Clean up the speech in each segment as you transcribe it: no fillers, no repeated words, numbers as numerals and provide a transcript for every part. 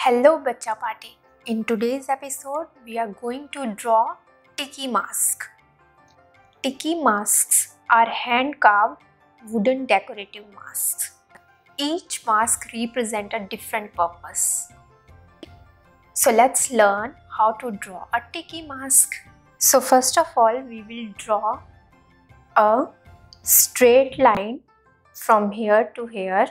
Hello Bacha Party. In today's episode, we are going to draw Tiki Mask. Tiki masks are hand-carved wooden decorative masks. Each mask represents a different purpose. So let's learn how to draw a Tiki mask. So first of all, we will draw a straight line from here to here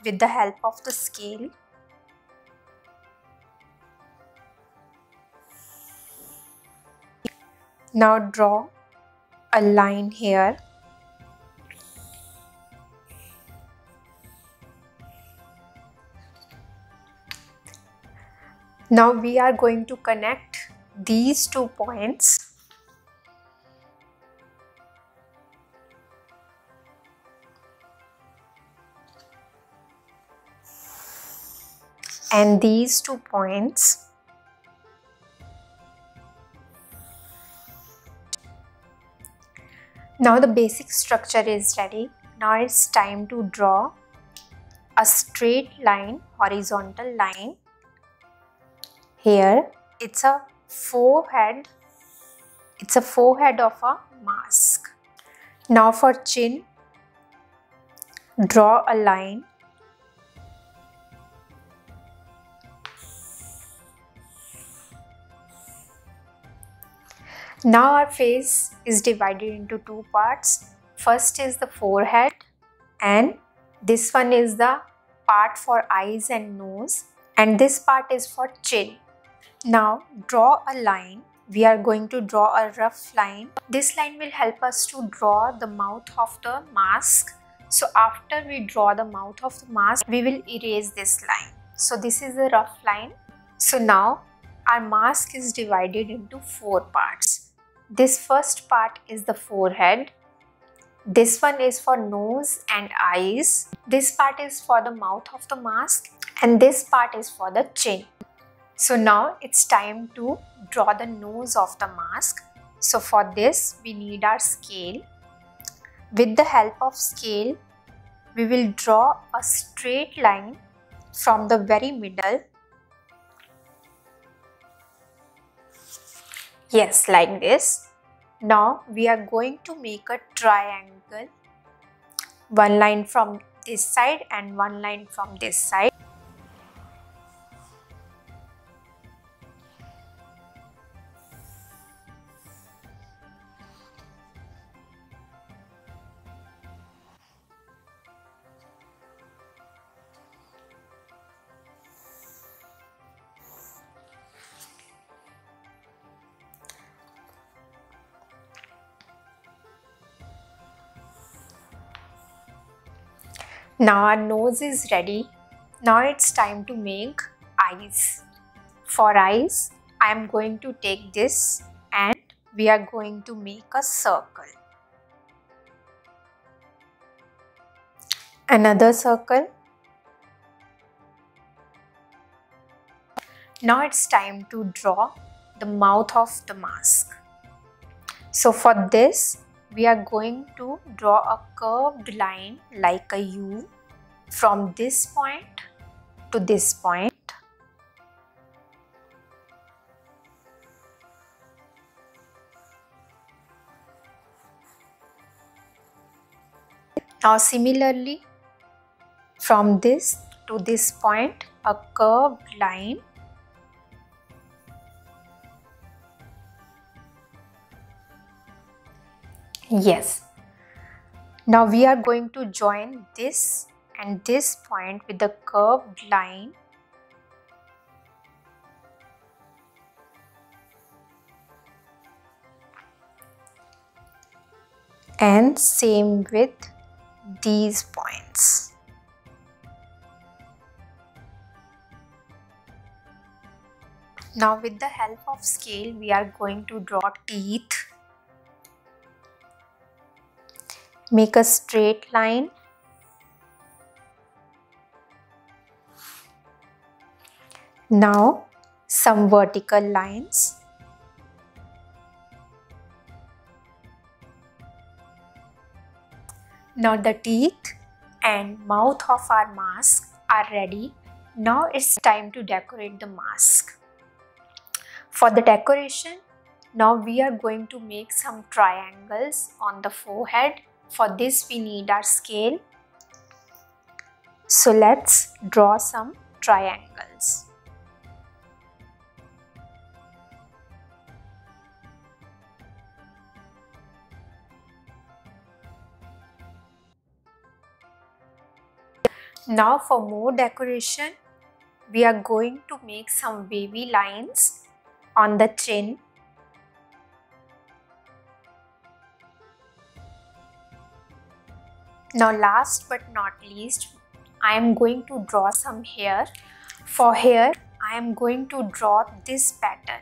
with the help of the scale. Now draw a line here. Now we are going to connect these 2 points. And these 2 points. Now the basic structure is ready. Now it's time to draw a straight line, horizontal line. Here it's a forehead. It's a forehead of a mask. Now for chin, draw a line. Now our face is divided into 2 parts. First is the forehead and this one is the part for eyes and nose, and this part is for chin. Now draw a line. We are going to draw a rough line. This line will help us to draw the mouth of the mask. So after we draw the mouth of the mask, we will erase this line. So this is the rough line. So now our mask is divided into 4 parts. This first part is the forehead. This one is for nose and eyes. This part is for the mouth of the mask, and this part is for the chin. So now it's time to draw the nose of the mask. So for this we need our scale. With the help of scale, we will draw a straight line from the very middle. Yes, like this. Now we are going to make a triangle. One line from this side and one line from this side. Now our nose is ready. Now it's time to make eyes. For eyes, I am going to take this and we are going to make a circle. Another circle. Now it's time to draw the mouth of the mask. So for this, we are going to draw a curved line like a U from this point to this point. Now similarly, from this to this point, a curved line. Yes. Now we are going to join this and this point with the curved line. And same with these points. Now with the help of scale, we are going to draw teeth. Make a straight line. Now some vertical lines. Now the teeth and mouth of our mask are ready. Now it's time to decorate the mask. For the decoration, now we are going to make some triangles on the forehead. For this we need our scale. So let's draw some triangles. Now for more decoration, we are going to make some wavy lines on the chin. Now last but not least, I am going to draw some hair. For hair, I am going to draw this pattern.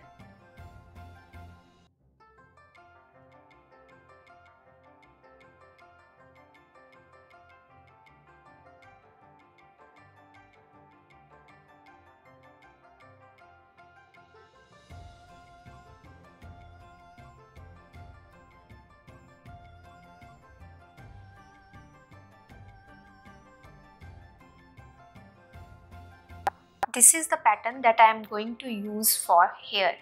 This is the pattern that I am going to use for hair.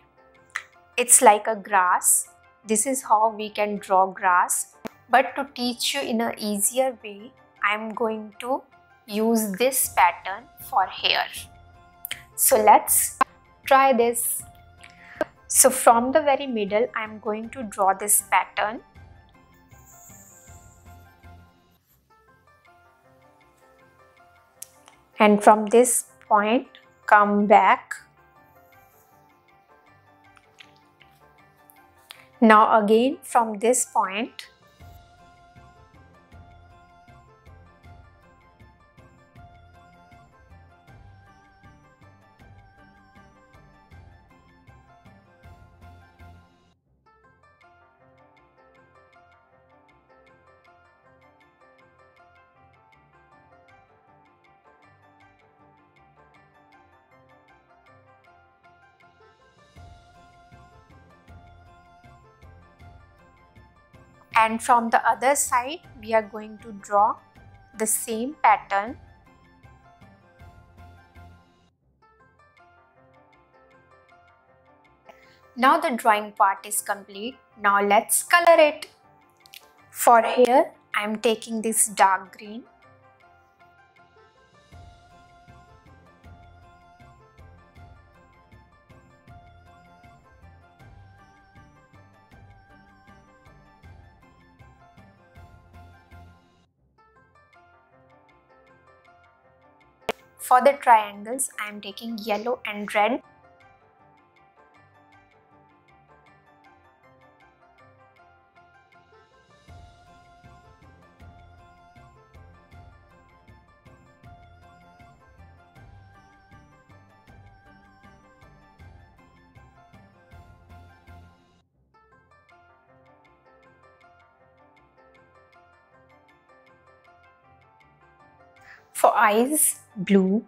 It's like a grass. This is how we can draw grass. But to teach you in an easier way, I am going to use this pattern for hair. So let's try this. So from the very middle, I am going to draw this pattern. And from this point, come back. Now again from this point, and from the other side we are going to draw the same pattern. Now the drawing part is complete. Now let's color it. For hair, I am taking this dark green. For the triangles, I am taking yellow and red. For eyes, blue.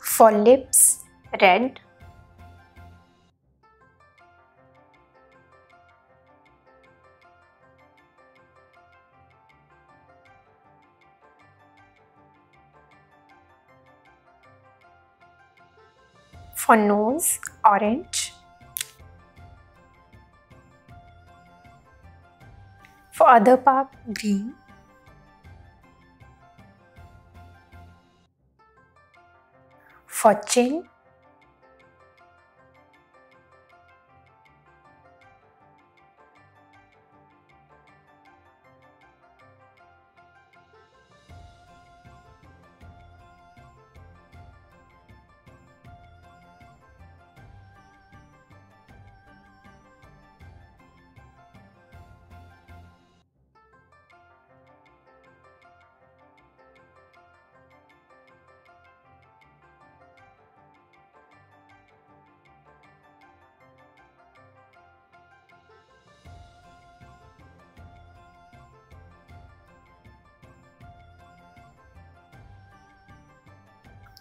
For lips, red. For nose, orange. For other part, green. For chin,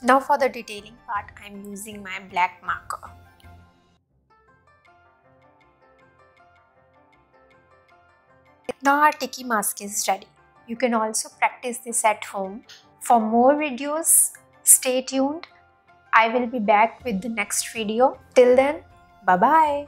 Now for the detailing part, I am using my black marker. Now our Tiki Mask is ready. You can also practice this at home. For more videos, stay tuned. I will be back with the next video. Till then, bye bye.